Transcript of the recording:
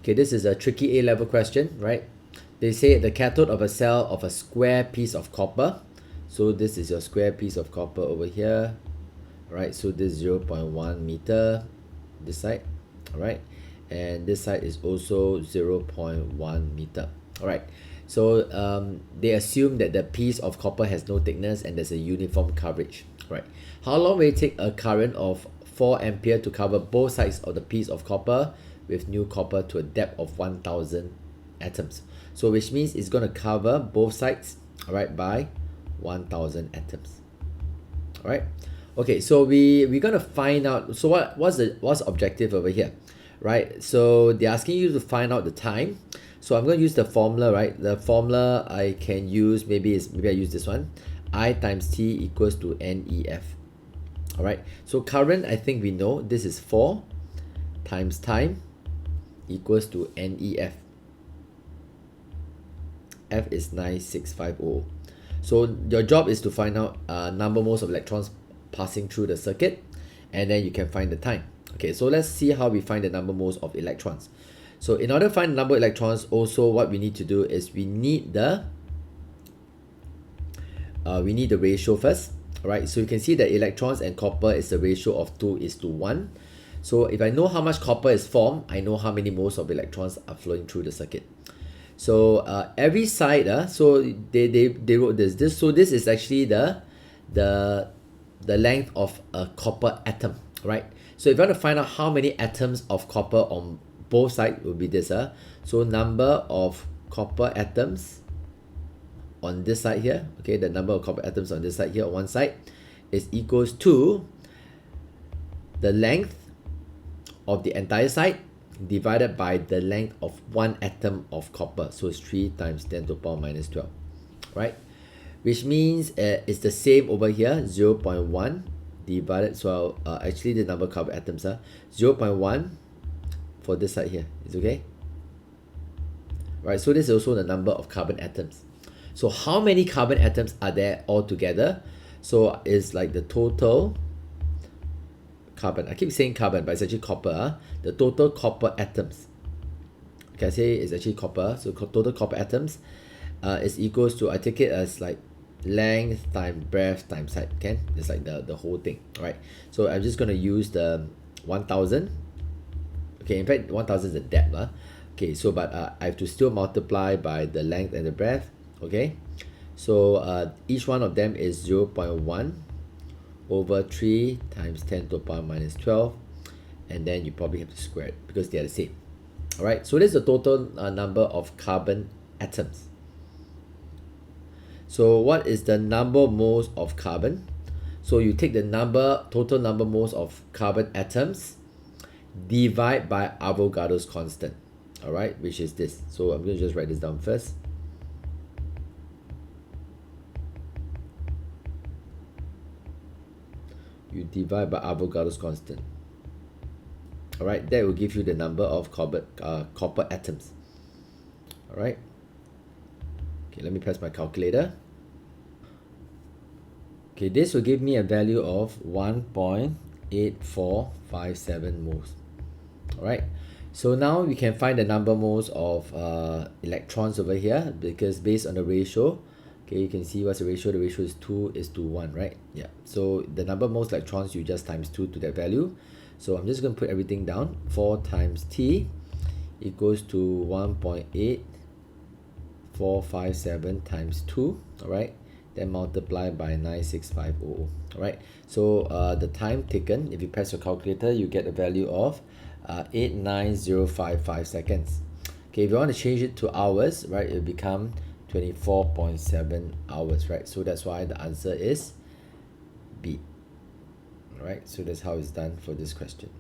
Okay, this is a tricky A-level question, right? They say the cathode of a cell of a square piece of copper. So this is your square piece of copper over here, right? So this 0.1 meter, this side, all right? And this side is also 0.1 meter, all right? So they assume that the piece of copper has no thickness and there's a uniform coverage, right? How long will it take a current of 4 ampere to cover both sides of the piece of copper with new copper to a depth of 1000 atoms? So which means it's going to cover both sides, all right, by 1000 atoms. All right. Okay, so we're going to find out, so what's the objective over here, right? So they're asking you to find out the time. So I'm going to use the formula, right? The formula I can use, maybe I use this one. I times T equals to NEF. All right. So current, I think we know this is 4 times time equals to NEF. F is 96500. So your job is to find out number moles of electrons passing through the circuit, and then you can find the time. Okay, so let's see how we find the number moles of electrons. So in order to find the number of electrons, also what we need to do is we need the ratio first. All right, so you can see that electrons and copper is the ratio of 2:1. So if I know how much copper is formed, I know how many moles of electrons are flowing through the circuit. So every side, so they wrote this. So this is actually the length of a copper atom, right? So if you want to find out how many atoms of copper on both sides, will be this. So number of copper atoms on this side here, okay, the number of copper atoms on this side here on one side is equals to the length of the entire side divided by the length of one atom of copper. So it's 3 times 10 to the power minus 12, right? Which means it's the same over here, 0.1 divided, so actually the number of carbon atoms are 0.1 for this side here, is okay? Right, so this is also the number of carbon atoms. So how many carbon atoms are there altogether? So it's like the total carbon, I keep saying carbon, but it's actually copper, the total copper atoms. Okay, I say it's actually copper, so total copper atoms is equals to, I take it as like length times breadth times height, okay? It's like the whole thing, right? So I'm just going to use the 1000. Okay, in fact 1000 is the depth, okay, so but I have to still multiply by the length and the breadth, okay? So each one of them is 0.1 over 3 times 10 to the power minus 12, and then you probably have to square it because they are the same. All right, so this is the total number of carbon atoms. So what is the number of moles of carbon? So you take the total number of moles of carbon atoms, divide by Avogadro's constant, all right, which is this. So I'm going to just write this down first. You divide by Avogadro's constant. All right, that will give you the number of copper atoms. All right. Okay, let me press my calculator. Okay, this will give me a value of 1.8457 moles. All right. So now we can find the number of moles of electrons over here, because based on the ratio, okay, you can see what's the ratio. The ratio is 2:1, right? Yeah. So the number of moles electrons, you just times 2 to that value. So I'm just going to put everything down. 4 times T equals to 1.8457 times 2, all right? Then multiply by 96500, all right? So the time taken, if you press your calculator, you get a value of 89055 seconds. Okay, if you want to change it to hours, right, it will become 24.7 hours, right? So that's why the answer is B. All right, so that's how it's done for this question.